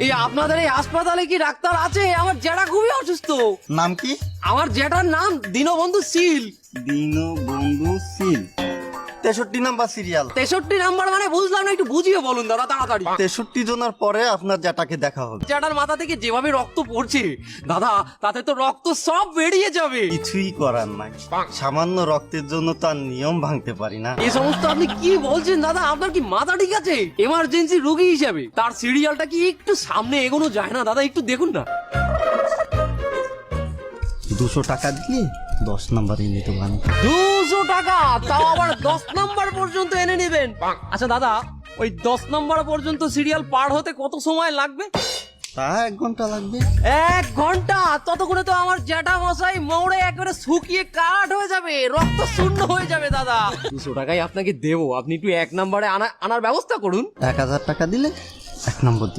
এই আপনাদের এই হাসপাতালে কি ডাক্তার আছে? আমার জ্যাঠা খুবই অসুস্থ। নাম কি? আমার জ্যাঠার নাম দীনবন্ধু শীল। দীনবন্ধু শীল, 63 নাম্বার সিরিয়াল। 63 নাম্বার মানে বুঝলাম না, একটু বুঝিয়ে বলুন দাদা তাড়াতাড়ি। 63 জনের পরে আপনার জ্যাঠাকে দেখা হবে। জ্যাঠার মাথা থেকে যেভাবে রক্ত পড়ছে দাদা, তাতে তো রক্ত সব বেরিয়ে যাবে। কিছুই করার নাই, সামান্য রক্তের জন্য তার নিয়ম ভাঙতে পারি না। এই সমস্ত আপনি কি বলছেন দাদা? আপনার কি মাথা ঠিক আছে? এমার্জেন্সি রোগী হিসাবে তার সিরিয়ালটা কি একটু সামনে এগোনো যায় না দাদা? একটু দেখুন না। 200 টাকা দিয়ে 10 নাম্বার এনে দেবো আমি। 200 টাকা, তাও আবার 10 নাম্বার পর্যন্ত এনে নেবেন? আচ্ছা দাদা, ওই 10 নাম্বার পর্যন্ত সিরিয়াল পার হতে কত সময় লাগবে? তা 1 ঘন্টা লাগবে। 1 ঘন্টা? ততক্ষণে তো আমার জ্যাঠা মশাই মৌড়ে একেবারে শুকিয়ে কাঠ হয়ে যাবে, রক্ত শূন্য হয়ে যাবে দাদা। 200 টাকাই আপনাকে দেবো, আপনি একটু 1 নাম্বারে আনার ব্যবস্থা করুন। 1000 টাকা দিলে 1 নম্বর দিয়ে